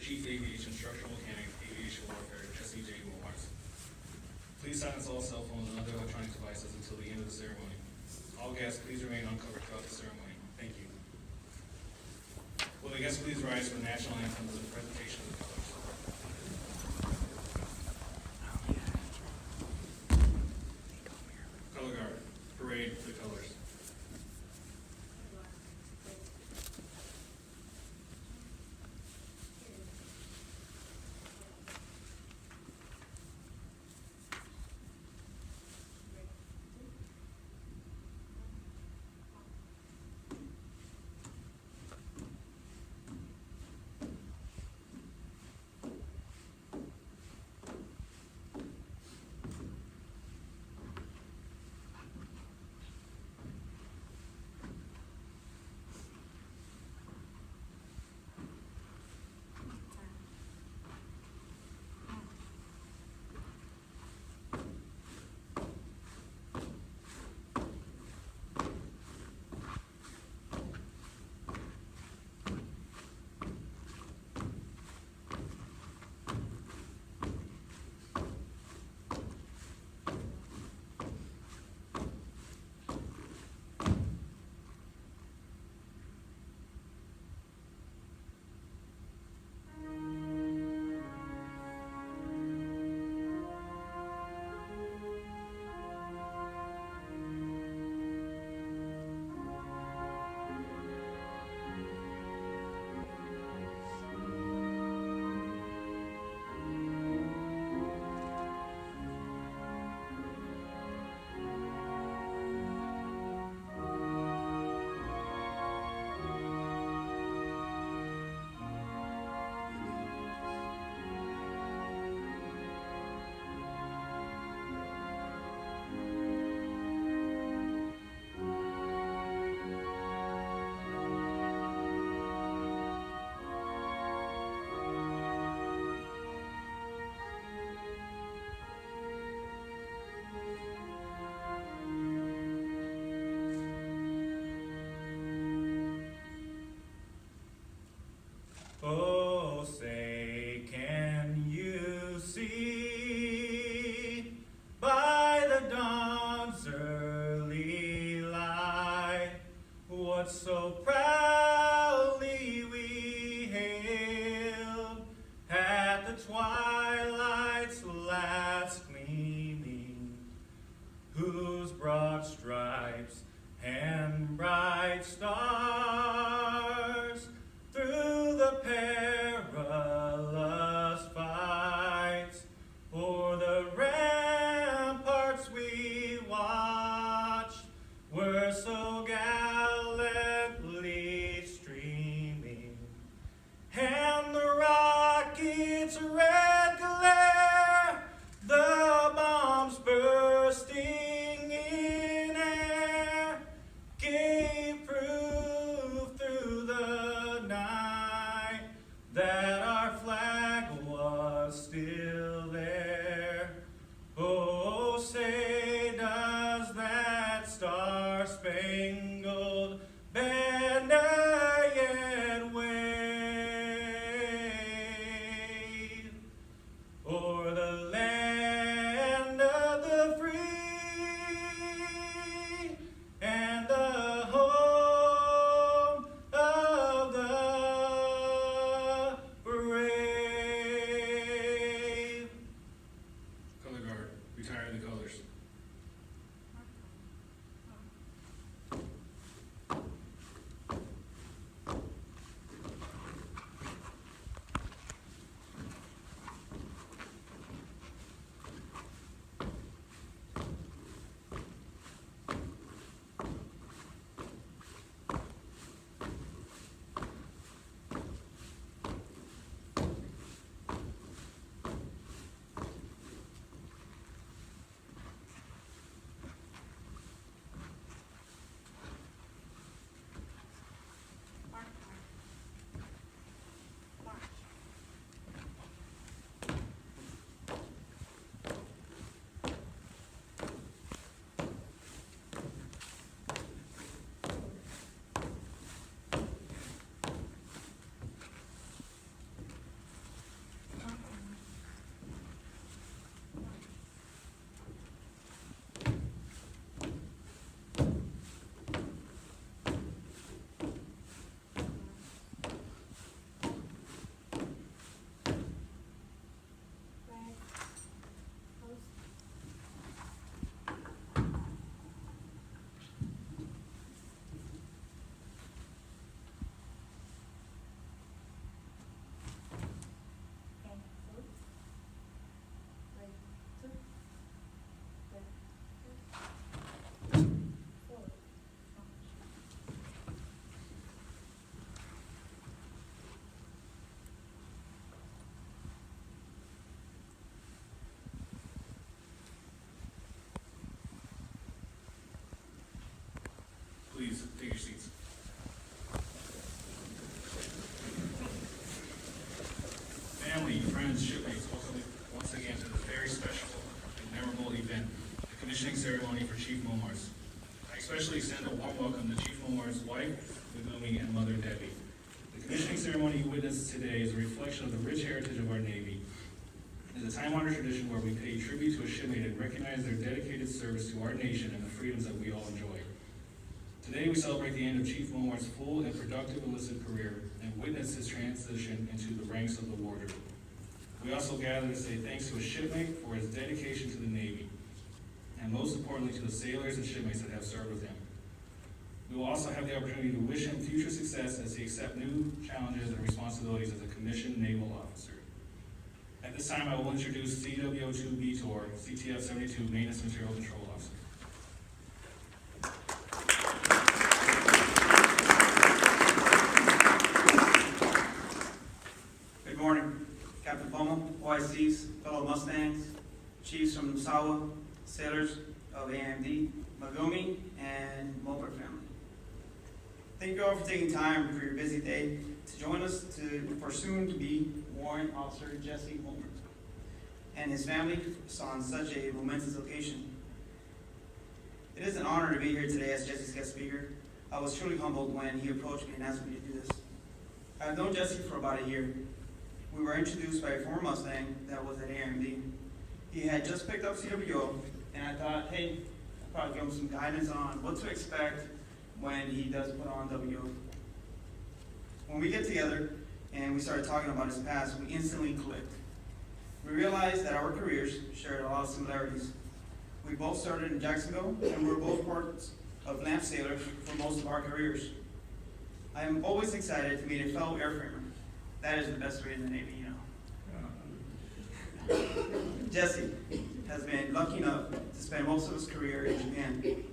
Chief Aviation Structural Mechanic, Aviation Warfare, Jesse J. Moores. Please silence all cell phones and other electronic devices until the end of the ceremony. All guests, please remain uncovered throughout the ceremony. Thank you. Will the guests please rise for the national anthem and the presentation of the colors. Color guard, parade the colors. Oh, say, can you see by the dawn's early light what so proudly we hailed at the twilight's last gleaming, whose broad stripes and bright stars through the perilous take your seats. Family, friends, shipmates, welcome once again to the very special and memorable event, the commissioning ceremony for Chief Momars. I especially extend a warm welcome to Chief Momar's wife, Megumi, and mother, Debbie. The commissioning ceremony you witnessed today is a reflection of the rich heritage of our Navy. It is a time-honored tradition where we pay tribute to a shipmate and recognize their dedicated service to our nation and the freedoms that we all enjoy. Today, we celebrate the end of Chief Momar's full and productive enlisted career and witness his transition into the ranks of the warder. We also gather to say thanks to a shipmate for his dedication to the Navy, and most importantly, to the sailors and shipmates that have served with him. We will also have the opportunity to wish him future success as he accepts new challenges and responsibilities as a commissioned naval officer. At this time, I will introduce CWO2B Tour, CTF 72 Maintenance Material Control Officer. Good morning, Captain Pomo, OICs, fellow Mustangs, chiefs from Sawa, sailors of AMD, Megumi, and Moper family. Thank you all for taking time for your busy day to join us for soon-to-be Warrant Officer Jesse Homer and his family on such a momentous occasion. It is an honor to be here today as Jesse's guest speaker. I was truly humbled when he approached me and asked me to do this. I've known Jesse for about a year. We were introduced by a former Mustang that was at AMD. He had just picked up CWO, and I thought, hey, I'll probably give him some guidance on what to expect when he does put on WO. When we get together and we started talking about his past, we instantly clicked. We realized that our careers shared a lot of similarities. We both started in Jacksonville, and we were both parts of LAMP sailors for most of our careers. I am always excited to meet a fellow airframer. That is the best way in the Navy, you know. Jesse has been lucky enough to spend most of his career in Japan.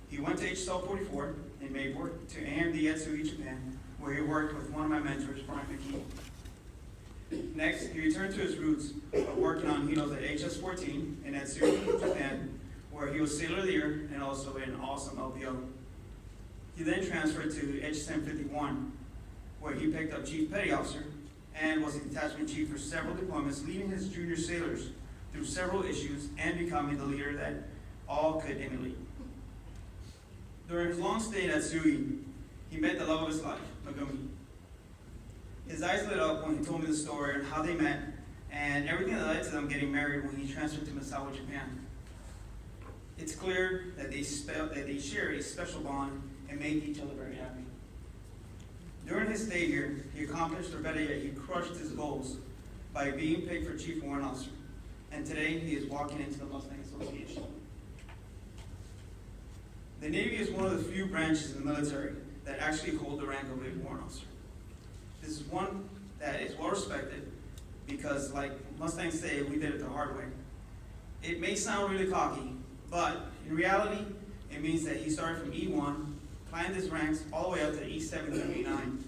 He went to HSL 44 in Mayport to AMD Yatsugi, Japan, where he worked with one of my mentors, Brian McKee. Next, he returned to his roots of working on helos at HS-14 in Yatsugi, Japan, where he was Sailor of the Year and also an awesome LPO. He then transferred to HSM 51, where he picked up Chief Petty Officer and was a detachment chief for several deployments, leading his junior sailors through several issues and becoming the leader that all could emulate. During his long stay at Tsui, he met the love of his life, Megumi. His eyes lit up when he told me the story and how they met and everything that led to them getting married when he transferred to Misawa, Japan. It's clear that they share a special bond and make each other very happy. During his stay here, he accomplished, or better yet, he crushed his goals by being picked for Chief Warrant Officer. And today, he is walking into the Mustang Association. The Navy is one of the few branches in the military that actually hold the rank of a warrant officer. This is one that is well respected because, like Mustangs say, we did it the hard way. It may sound really cocky, but in reality, it means that he started from E1, climbed his ranks all the way up to E7 through E9.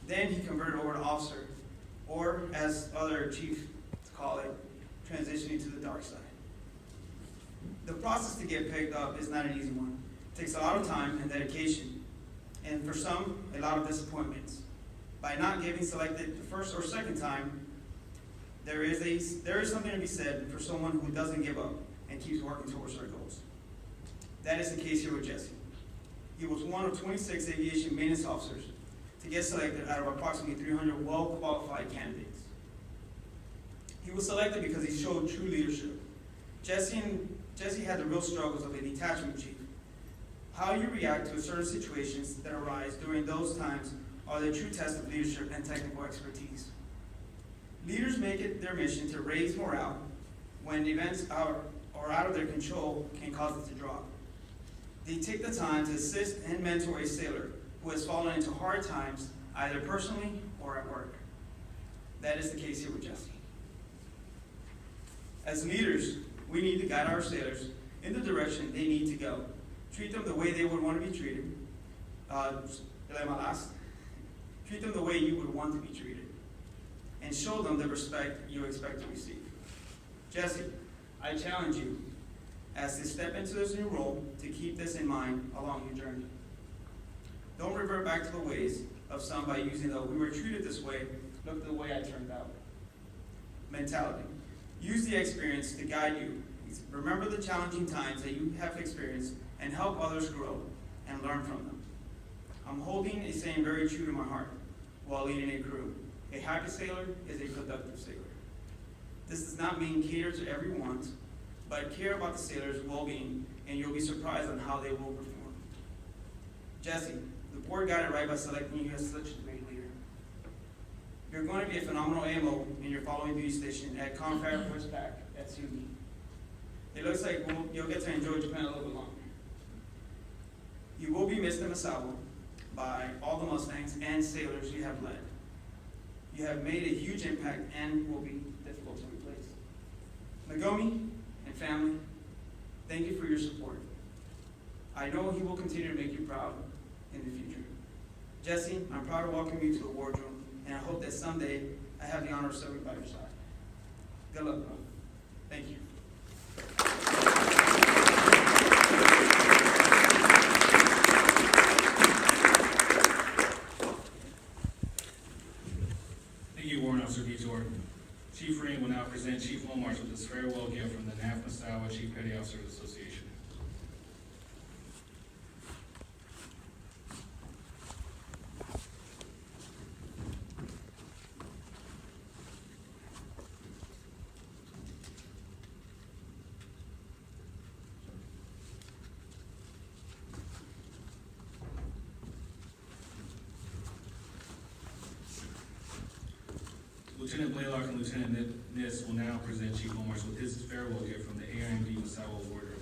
Then he converted over to officer, or as other chiefs call it, transitioning to the dark side. The process to get picked up is not an easy one. It takes a lot of time and dedication, and for some, a lot of disappointments. By not getting selected the first or second time, there is something to be said for someone who doesn't give up and keeps working towards their goals. That is the case here with Jesse. He was one of 26 aviation maintenance officers to get selected out of approximately 300 well-qualified candidates. He was selected because he showed true leadership. Jesse had the real struggles of a detachment chief. How you react to certain situations that arise during those times are the true test of leadership and technical expertise. Leaders make it their mission to raise morale when events are out of their control can cause it to drop. They take the time to assist and mentor a sailor who has fallen into hard times, either personally or at work. That is the case here with Jesse. As leaders, we need to guide our sailors in the direction they need to go. Treat them the way they would want to be treated. Treat them the way you would want to be treated. And show them the respect you expect to receive. Jesse, I challenge you as they step into this new role to keep this in mind along your journey. Don't revert back to the ways of some by using the "we were treated this way, look the way I turned out" mentality. Use the experience to guide you. Remember the challenging times that you have experienced and help others grow and learn from them. I'm holding a saying very true to my heart while leading a crew. A happy sailor is a productive sailor. This does not mean cater to everyone, but care about the sailor's well-being, and you'll be surprised on how they will perform. Jesse, the board got it right by selecting you as such a great leader. You're going to be a phenomenal AMO in your following duty station at Confab West Pack at CUD. It looks like you'll get to enjoy Japan a little bit longer. You will be missed in Misawa by all the Mustangs and sailors you have led. You have made a huge impact and will be difficult to replace. Nagomi and family, thank you for your support. I know he will continue to make you proud in the future. Jesse, I'm proud to welcome you to the wardroom, and I hope that someday I have the honor of serving by your side. Good luck, bro. Thank you. Thank you, Warrant Officer Qcwocere. Chief Ring will now present Chief Momars with his farewell gift from the NAFMA Chief Petty Officers Association. Lieutenant Blaylock and Lieutenant Nis will now present Chief Momars with his farewell gift from the AIMD Misawa Wardroom.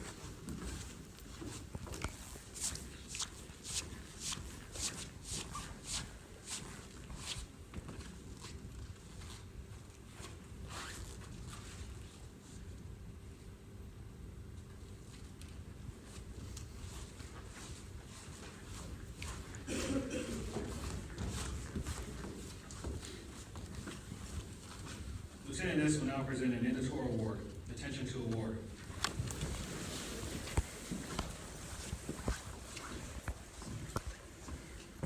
Lieutenant Nis will now present an editorial award. Attention to award.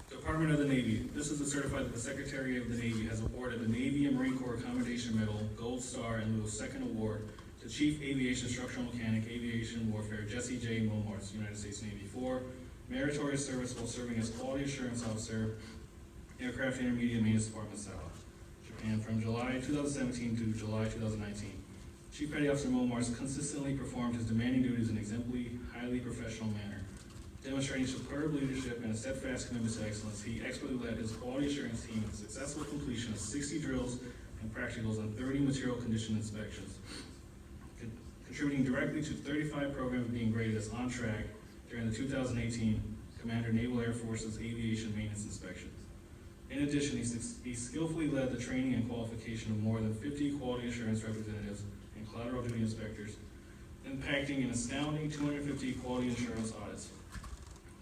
Department of the Navy. This is to certify that the Secretary of the Navy has awarded the Navy and Marine Corps Commendation Medal, Gold Star, in lieu of second award to Chief Aviation Structural Mechanic, Aviation Warfare, Jesse J. Momars, United States Navy, for meritorious service while serving as Quality Assurance Officer, Aircraft Intermediate Maintenance Department, South. And from July 2017 to July 2019. Chief Petty Officer Momars consistently performed his demanding duties in an exemplary, highly professional manner. Demonstrating superb leadership and a steadfast commitment to excellence, he expertly led his quality assurance team in the successful completion of 60 drills and practicals and 30 material condition inspections, contributing directly to 35 programs being graded as on track during the 2018 Commander Naval Air Force's Aviation Maintenance Inspections. In addition, he skillfully led the training and qualification of more than 50 quality assurance representatives and collateral duty inspectors, impacting an astounding 250 quality assurance audits.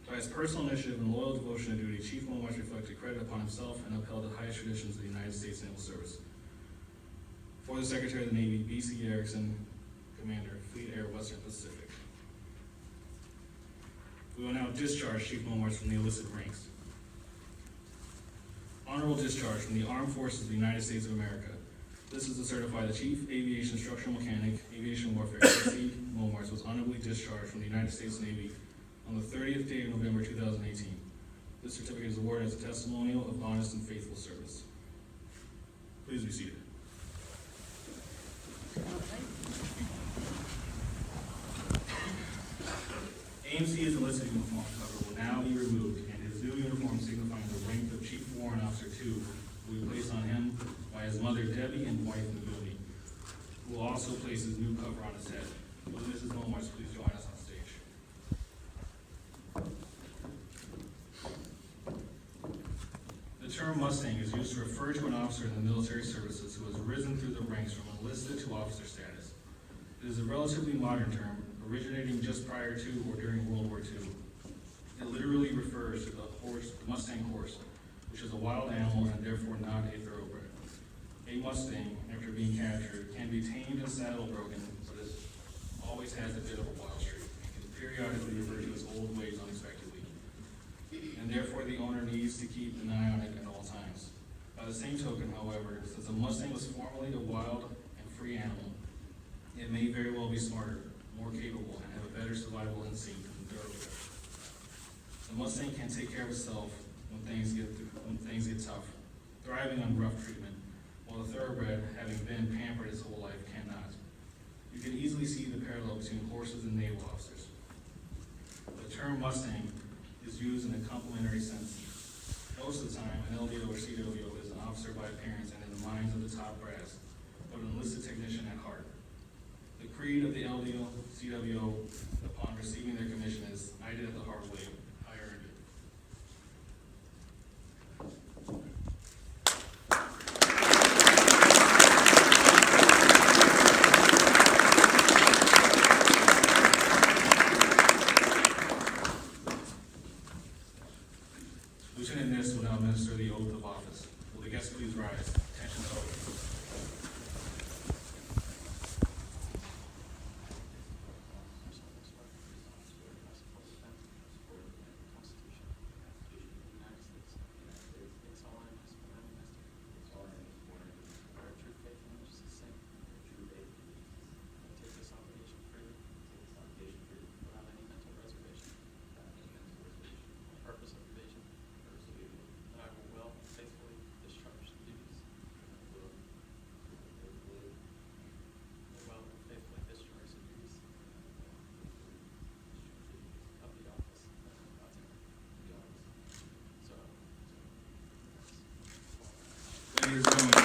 By his personal initiative and loyal devotion to duty, Chief Momars reflected credit upon himself and upheld the highest traditions of the United States Naval Service. For the Secretary of the Navy, B.C. Erickson, Commander, Fleet Air Western Pacific. We will now discharge Chief Momars from the enlisted ranks. Honorable discharge from the Armed Forces of the United States of America. This is to certify the Chief Aviation Structural Mechanic, Aviation Warfare, Jesse Momars, was honorably discharged from the United States Navy on the 30th day of November 2018. This certificate is awarded as a testimonial of honest and faithful service. Please be seated. AMC's enlisted uniform cover will now be removed, and his new uniform signifying the rank of Chief Warrant Officer 2 will be placed on him by his mother Debbie and wife Nagumi, who will also place his new cover on his head. Will Mrs. Momars please join us on stage? The term Mustang is used to refer to an officer in the military services who has risen through the ranks from enlisted to officer status. It is a relatively modern term, originating just prior to or during World War II. It literally refers to the Mustang horse, which is a wild animal and therefore not a thoroughbred. A Mustang, after being captured, can be tamed and saddle broken, but it always has a bit of a wild streak and can periodically revert to its old ways unexpectedly. In and therefore the owner needs to keep an eye on it at all times. By the same token, however, since a Mustang was formerly a wild and free animal, it may very well be smarter, more capable, and have a better survival instinct than the thoroughbred. The Mustang can take care of itself when things get tough, thriving on rough treatment, while the thoroughbred, having been pampered its whole life, cannot. You can easily see the parallel between horses and naval officers. The term Mustang is used in a complementary sense. Most of the time, an LDO or CWO is an officer by appearance and in the minds of the top brass, but an enlisted technician at heart. The creed of the LDO, CWO, upon receiving their commission is, "I did it the hard way, I earned it." Lieutenant Nist will now administer the oath of office. Will the guests please rise? Attention to oath. Ladies and gentlemen,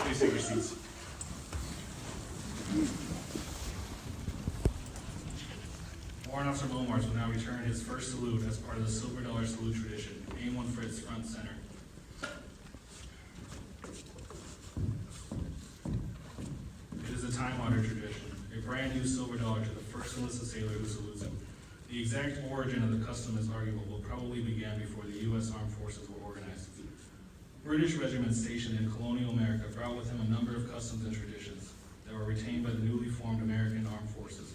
please take your seats. Warrant Officer Bomars will now return his first salute as part of the Silver Dollar Salute tradition. Aim one Fritz, front center. It is a time-honored tradition, a brand new silver dollar to the first enlisted sailor who salutes him. The exact origin of the custom is arguable, but probably began before the U.S. Armed Forces were organized. British regiments stationed in colonial America brought with them a number of customs and traditions that were retained by the newly formed American Armed Forces.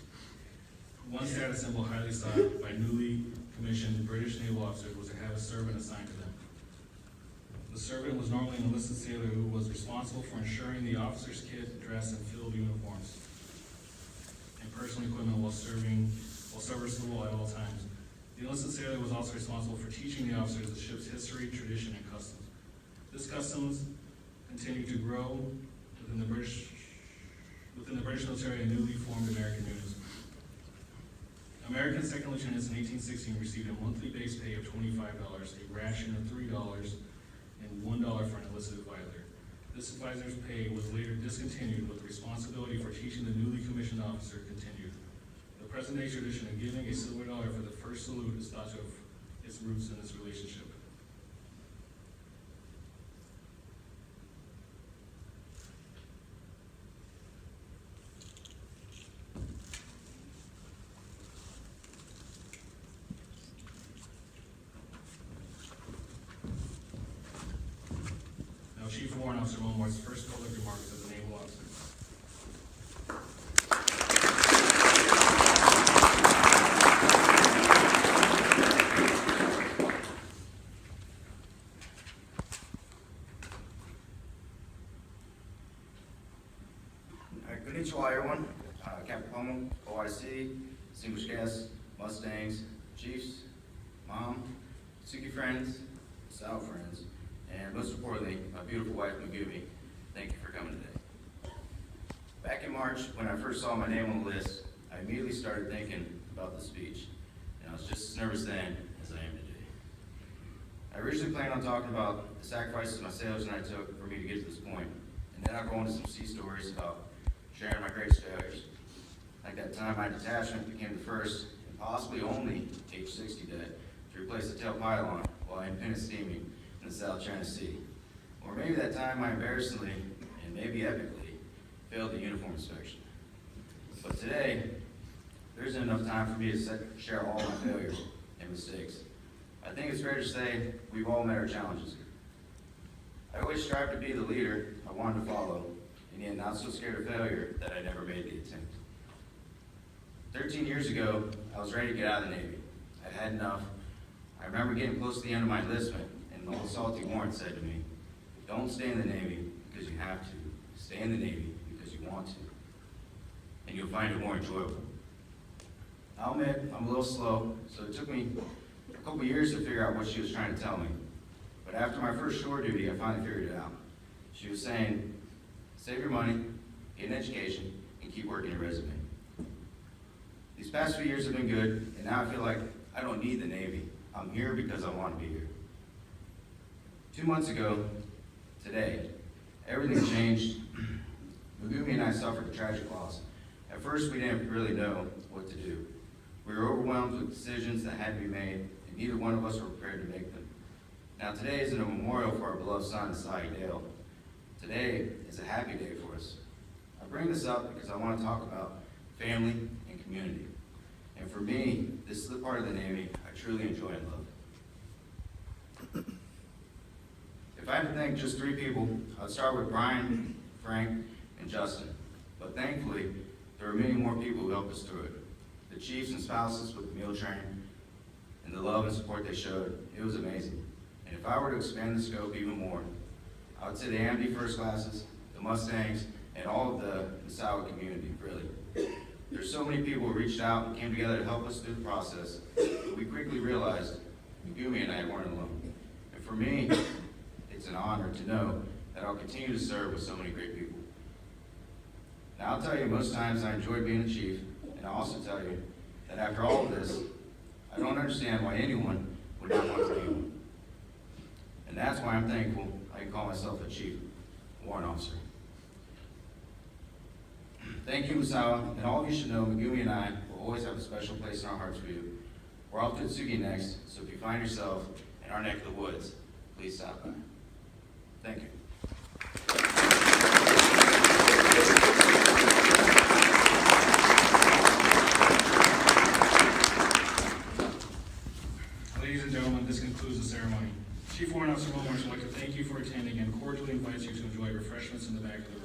One status symbol highly sought by newly commissioned British naval officers was to have a servant assigned to them. The servant was normally an enlisted sailor who was responsible for ensuring the officer's kit, dress, and field uniforms and personal equipment while serviceable at all times. The enlisted sailor was also responsible for teaching the officers the ship's history, tradition, and customs. This customs continued to grow within the British military and newly formed American units. American second lieutenants in 1816 received a monthly base pay of $25, a ration of $3, and $1 for an enlisted advisor. This advisor's pay was later discontinued, but the responsibility for teaching the newly commissioned officer continued. The present-day tradition of giving a silver dollar for the first salute is thought to have its roots in this relationship. Chief Warrant Officer Momart's first public remarks as a naval officer. Qcwocere, everyone. Captain Homo, OIC, distinguished guests, Mustangs, Chiefs, Mom, Suki friends, Sal friends, and most importantly, my beautiful wife, Magumi. Thank you for coming today. Back in March, when I first saw my name on the list, I immediately started thinking about the speech, and I was just as nervous then as I am today. I originally planned on talking about the sacrifices my sailors and I took for me to get to this point, and then I'll go into some sea stories about sharing my greatest failures. Like that time my detachment became the first, and possibly only, H-60 deck to replace the tail pylon while independent steaming in the South China Sea. Or maybe that time I embarrassingly, and maybe epically, failed the uniform inspection. But today, there isn't enough time for me to share all my failures and mistakes. I think it's fair to say we've all met our challenges. I always strive to be the leader I wanted to follow, and yet not so scared of failure that I never made the attempt. 13 years ago, I was ready to get out of the Navy. I'd had enough. I remember getting close to the end of my enlistment, and an old salty warrant said to me, "Don't stay in the Navy because you have to. Stay in the Navy because you want to. And you'll find it more enjoyable." I'll admit, I'm a little slow, so it took me a couple years to figure out what she was trying to tell me. But after my first shore duty, I finally figured it out. She was saying, save your money, get an education, and keep working your resume. These past few years have been good, and now I feel like I don't need the Navy. I'm here because I want to be here. 2 months ago, today, everything changed. Megumi and I suffered a tragic loss. At first, we didn't really know what to do. We were overwhelmed with decisions that had to be made, and neither one of us were prepared to make them. Now, today isn't a memorial for our beloved son, Sai Dale. Today is a happy day for us. I bring this up because I want to talk about family and community. And for me, this is the part of the Navy I truly enjoy and love. If I had to thank just 3 people, I'd start with Brian, Frank, and Justin. But thankfully, there are many more people who helped us through it. The chiefs and spouses with the meal train, and the love and support they showed, it was amazing. And if I were to expand the scope even more, I would say the AMD first classes, the Mustangs, and all of the Misawa community, really. There's so many people who reached out and came together to help us through the process, but we quickly realized Megumi and I weren't alone. And for me, it's an honor to know that I'll continue to serve with so many great people. Now, I'll tell you, most times I enjoy being a chief, and I'll also tell you that after all of this, I don't understand why anyone would not want to be one. And that's why I'm thankful I can call myself a chief warrant officer. Thank you, Misawa, and all of you should know Megumi and I will always have a special place in our hearts for you. We're off to Qcwocere next, so if you find yourself in our neck of the woods, please stop by. Thank you. Ladies and gentlemen, this concludes the ceremony. Chief Warrant Officer Mulmarsh would like to thank you for attending and cordially invites you to enjoy refreshments in the back of the